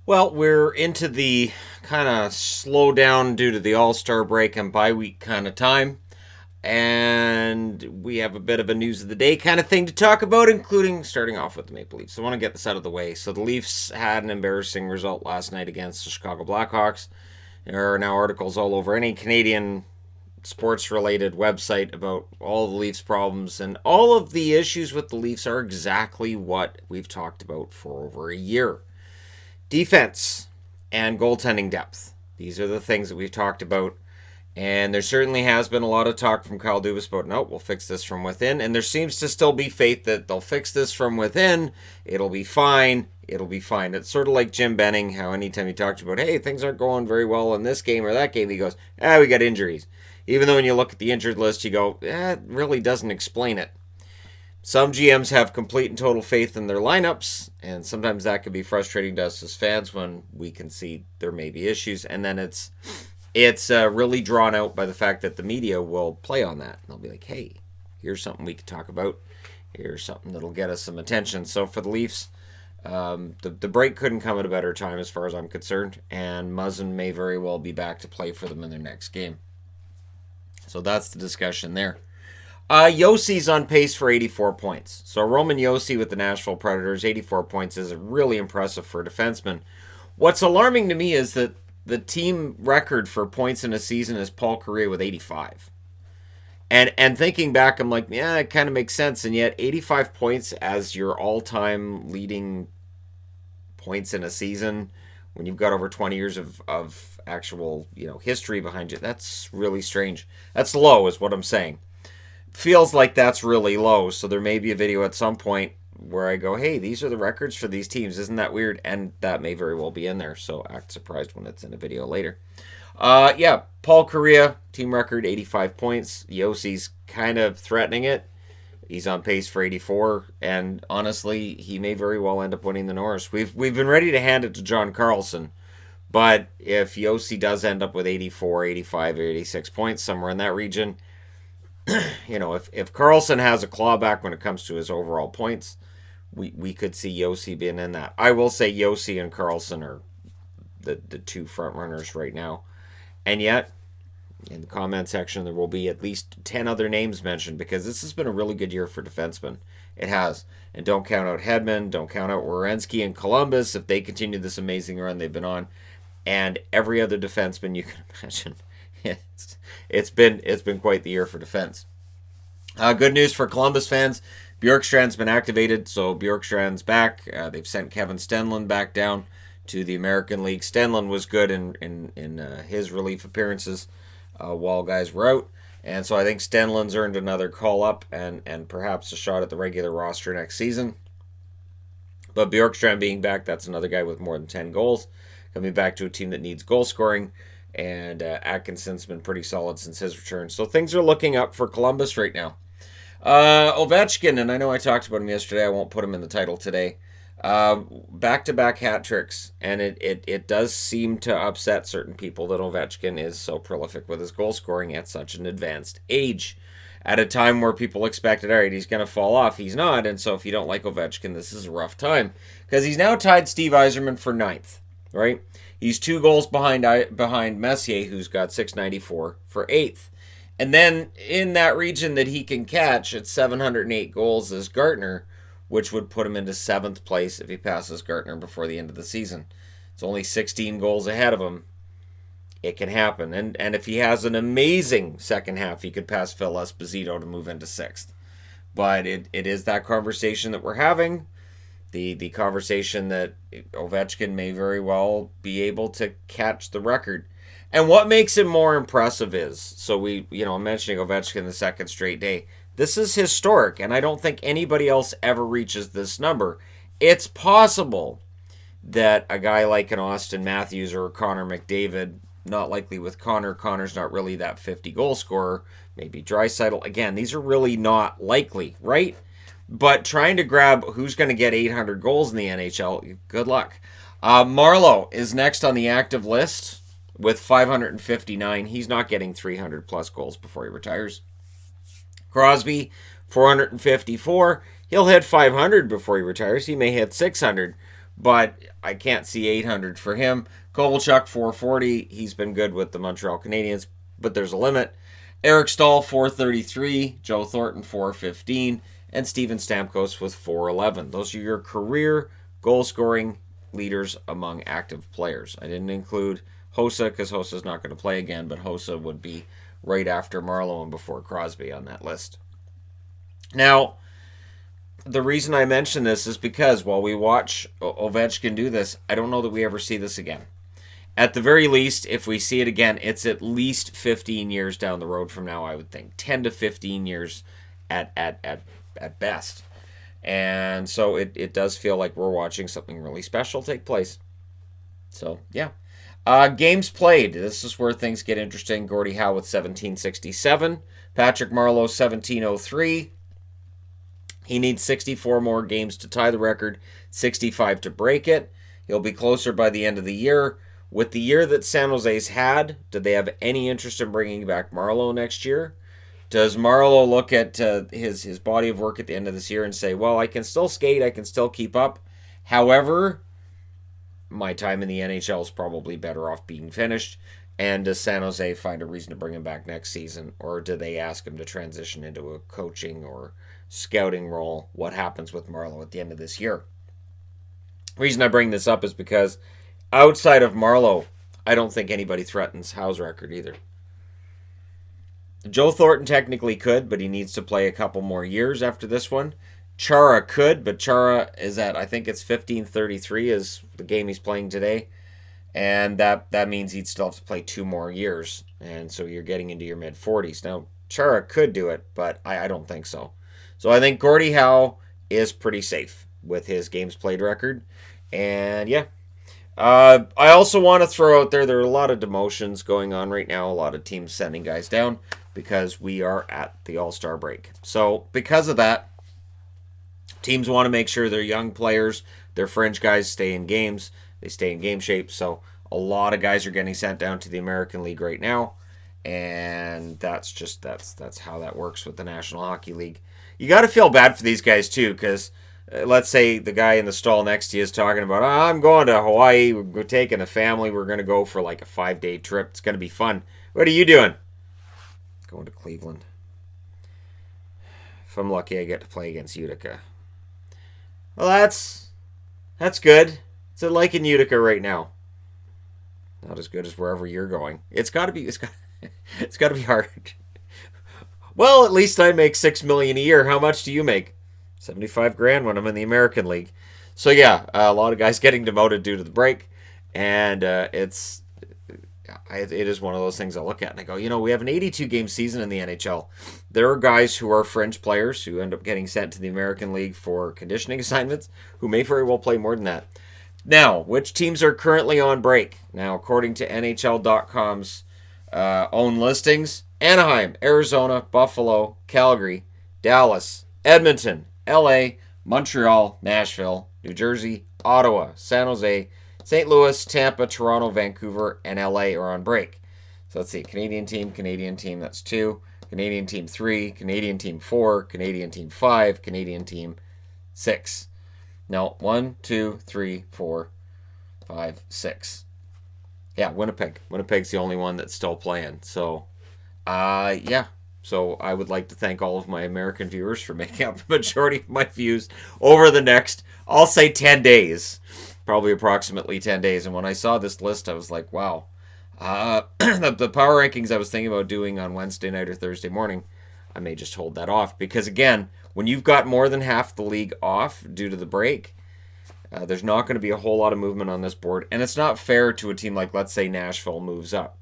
Well, we're into the kind of slow down due to the All-Star break and bye week kind of time. And we have a bit of a news of the day kind of thing to talk about, including starting off with the Maple Leafs. So I want to get this out of the way. So the Leafs had an embarrassing result last night against the Chicago Blackhawks. There are now articles all over any Canadian sports related website about all the Leafs problems, and all of the issues with the Leafs are exactly what we've talked about for over a year. Defense and goaltending depth. These are the things that we've talked about. And there certainly has been a lot of talk from Kyle Dubas about, no, we'll fix this from within. And there seems to still be faith that they'll fix this from within. It'll be fine. It'll be fine. It's sort of like Jim Benning, how anytime he talks about, hey, things aren't going very well in this game or that game, he goes, we got injuries. Even though when you look at the injured list, you go, it really doesn't explain it. Some GMs have complete and total faith in their lineups, and sometimes that can be frustrating to us as fans when we can see there may be issues, and then it's really drawn out by the fact that the media will play on that. They'll be like, hey, here's something we could talk about. Here's something that'll get us some attention. So for the Leafs, the break couldn't come at a better time as far as I'm concerned, and Muzzin may very well be back to play for them in their next game. So that's the discussion there. Josi's on pace for 84 points. So Roman Josi with the Nashville Predators, 84 points is really impressive for a defenseman. What's alarming to me is that the team record for points in a season is Paul Kariya with 85. And thinking back, I'm like, yeah, it kind of makes sense. And yet 85 points as your all-time leading points in a season when you've got over 20 years of actual, history behind you, that's really strange. That's low is what I'm saying. Feels like that's really low, so there may be a video at some point where I go, hey, these are the records for these teams. Isn't that weird? And that may very well be in there, so act surprised when it's in a video later. Paul Kariya, team record, 85 points. Josi's kind of threatening it. He's on pace for 84, and honestly, he may very well end up winning the Norris. We've been ready to hand it to John Carlson, but if Josi does end up with 84, 85, or 86 points, somewhere in that region, if Carlson has a clawback when it comes to his overall points, we could see Josi being in that. I will say Josi and Carlson are the two front runners right now. And yet, in the comment section, there will be at least 10 other names mentioned because this has been a really good year for defensemen. It has. And don't count out Hedman, don't count out Werenski and Columbus if they continue this amazing run they've been on. And every other defenseman you can imagine. It's been quite the year for defense. Good news for Columbus fans. Bjorkstrand's been activated, so Bjorkstrand's back. They've sent Kevin Stenlund back down to the American League. Stenlund was good in his relief appearances while guys were out. And so I think Stenlund's earned another call up and perhaps a shot at the regular roster next season. But Bjorkstrand being back, that's another guy with more than 10 goals. Coming back to a team that needs goal scoring. And Atkinson's been pretty solid since his return. So things are looking up for Columbus right now. Ovechkin, and I know I talked about him yesterday. I won't put him in the title today. Back-to-back hat tricks. And it does seem to upset certain people that Ovechkin is so prolific with his goal scoring at such an advanced age. At a time where people expected, all right, he's going to fall off. He's not. And so if you don't like Ovechkin, this is a rough time. Because he's now tied Steve Yzerman for 9th, right? He's 2 goals behind Messier, who's got 694 for 8th. And then in that region that he can catch at 708 goals is Gartner, which would put him into 7th place if he passes Gartner before the end of the season. It's only 16 goals ahead of him. It can happen. And if he has an amazing second half, he could pass Phil Esposito to move into 6th. But it is that conversation that we're having. The conversation that Ovechkin may very well be able to catch the record. And what makes him more impressive is, so I'm mentioning Ovechkin the second straight day. This is historic, and I don't think anybody else ever reaches this number. It's possible that a guy like an Austin Matthews or Connor McDavid, not likely with Connor. Connor's not really that 50-goal scorer. Maybe Draisaitl. Again, these are really not likely, right? But trying to grab who's going to get 800 goals in the NHL, good luck. Marleau is next on the active list with 559. He's not getting 300-plus goals before he retires. Crosby, 454. He'll hit 500 before he retires. He may hit 600. but I can't see 800 for him. Kovalchuk, 440. He's been good with the Montreal Canadiens, but there's a limit. Eric Stahl, 433. Joe Thornton, 415. And Steven Stamkos with 411. Those are your career goal-scoring leaders among active players. I didn't include Hossa because Hossa's not going to play again, but Hossa would be right after Marleau and before Crosby on that list. Now, the reason I mention this is because while we watch Ovechkin do this, I don't know that we ever see this again. At the very least, if we see it again, it's at least 15 years down the road from now, I would think. 10 to 15 years at best. And so it does feel like we're watching something really special take place. So, yeah. Games played. This is where things get interesting. Gordie Howe with 1767. Patrick Marleau, 1703. He needs 64 more games to tie the record, 65 to break it. He'll be closer by the end of the year. With the year that San Jose's had, do they have any interest in bringing back Marleau next year? Does Marleau look at his body of work at the end of this year and say, well, I can still skate, I can still keep up. However, my time in the NHL is probably better off being finished. And does San Jose find a reason to bring him back next season? Or do they ask him to transition into a coaching or scouting role? What happens with Marleau at the end of this year? The reason I bring this up is because outside of Marleau, I don't think anybody threatens Howe's record either. Joe Thornton technically could, but he needs to play a couple more years after this one. Chara could, but Chara is at, I think it's 1533 is the game he's playing today. And that means he'd still have to play 2 more years. And so you're getting into your mid-40s. Now, Chara could do it, but I don't think so. So I think Gordie Howe is pretty safe with his games played record. And yeah. I also want to throw out there are a lot of demotions going on right now. A lot of teams sending guys down because we are at the All-Star break. So because of that, teams want to make sure their young players, their fringe guys stay in games. They stay in game shape. So a lot of guys are getting sent down to the American League right now. And that's how that works with the National Hockey League. You got to feel bad for these guys too, because let's say the guy in the stall next to you is talking about, I'm going to Hawaii, we're taking a family, we're going to go for like a 5-day trip, it's going to be fun. What are you doing? Going to Cleveland. If I'm lucky, I get to play against Utica. Well, that's good. It's like in Utica right now. Not as good as wherever you're going. It's got to be hard. Well, at least I make $6 million a year. How much do you make? $75,000 when I'm in the American League. So yeah, a lot of guys getting demoted due to the break, and it is one of those things I look at and I go, we have an 82-game season in the NHL. There are guys who are fringe players who end up getting sent to the American League for conditioning assignments who may very well play more than that. Now, which teams are currently on break? Now, according to NHL.com's own listings, Anaheim, Arizona, Buffalo, Calgary, Dallas, Edmonton, LA, Montreal, Nashville, New Jersey, Ottawa, San Jose, St. Louis, Tampa, Toronto, Vancouver, and LA are on break. So let's see. Canadian team, that's 2. Canadian team 3. Canadian team 4. Canadian team 5. Canadian team 6. No, 1, 2, 3, 4, 5, 6. Yeah, Winnipeg. Winnipeg's the only one that's still playing. So, yeah. So I would like to thank all of my American viewers for making up the majority of my views over the next, I'll say 10 days. Probably approximately 10 days. And when I saw this list, I was like, wow. The power rankings I was thinking about doing on Wednesday night or Thursday morning, I may just hold that off. Because again, when you've got more than half the league off due to the break, there's not going to be a whole lot of movement on this board. And it's not fair to a team like, let's say, Nashville moves up.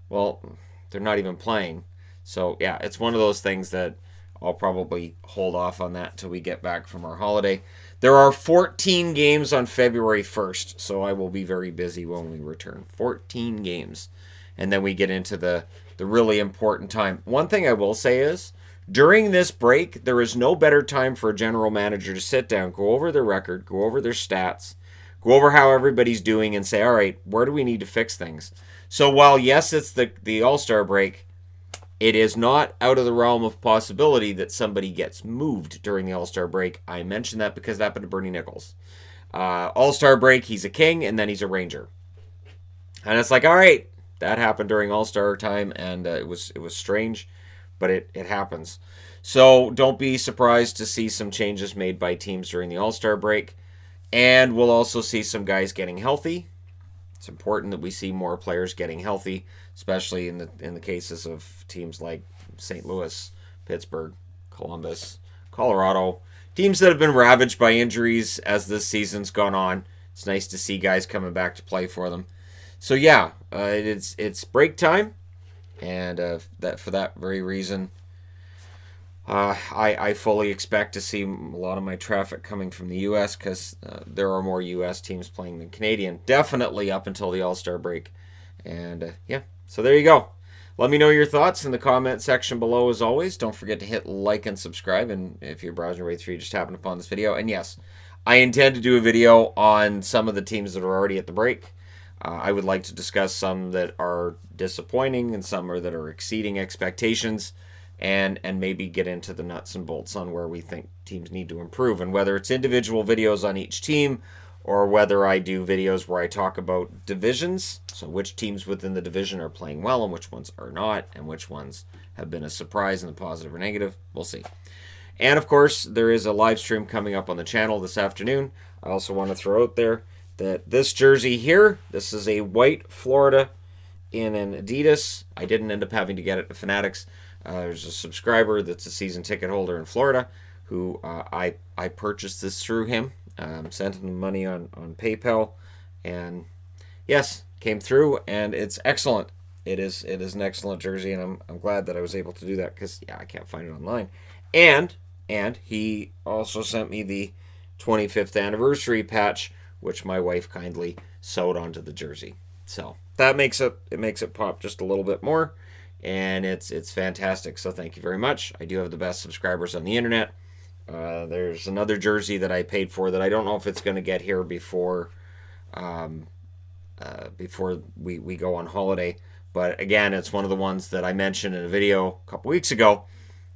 Well, they're not even playing. So, yeah, it's one of those things that I'll probably hold off on that until we get back from our holiday. There are 14 games on February 1st, so I will be very busy when we return. 14 games. And then we get into the really important time. One thing I will say is, during this break, there is no better time for a general manager to sit down, go over their record, go over their stats, go over how everybody's doing, and say, all right, where do we need to fix things? So while, yes, it's the All-Star break, it is not out of the realm of possibility that somebody gets moved during the All-Star break. I mentioned that because it happened to Bernie Nichols. All-Star break, he's a King, and then he's a Ranger. And it's like, all right, that happened during All-Star time, and it was strange, but it happens. So don't be surprised to see some changes made by teams during the All-Star break. And we'll also see some guys getting healthy. It's important that we see more players getting healthy, especially in the cases of teams like St. Louis, Pittsburgh, Columbus, Colorado, teams that have been ravaged by injuries as this season's gone on. It's nice to see guys coming back to play for them. So yeah, it's break time, and that for that very reason, I fully expect to see a lot of my traffic coming from the U.S. because there are more U.S. teams playing than Canadian, definitely up until the All-Star break. And yeah, so there you go. Let me know your thoughts in the comment section below as always. Don't forget to hit like and subscribe, and if you're browsing your way through, you just happened upon this video. And yes, I intend to do a video on some of the teams that are already at the break. I would like to discuss some that are disappointing and some that are exceeding expectations, and maybe get into the nuts and bolts on where we think teams need to improve, and whether it's individual videos on each team or whether I do videos where I talk about divisions, so which teams within the division are playing well and which ones are not, and which ones have been a surprise in the positive or negative. We'll see. And of course, there is a live stream coming up on the channel this afternoon. I also want to throw out there that this jersey here, this is a white Florida in an Adidas. I didn't end up having to get it to Fanatics. There's a subscriber that's a season ticket holder in Florida who I purchased this through him. Sent him money on PayPal, and yes, came through, and it's excellent. It is an excellent jersey, and I'm glad that I was able to do that because yeah, I can't find it online. And he also sent me the 25th anniversary patch, which my wife kindly sewed onto the jersey. So that makes it pop just a little bit more, and it's fantastic. So thank you very much. I do have the best subscribers on the internet. There's another jersey that I paid for that I don't know if it's going to get here before we go on holiday. But again, it's one of the ones that I mentioned in a video a couple weeks ago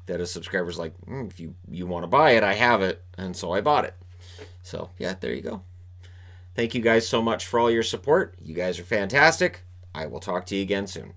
that a subscriber's like, if you want to buy it, I have it. And so I bought it. So yeah, there you go. Thank you guys so much for all your support. You guys are fantastic. I will talk to you again soon.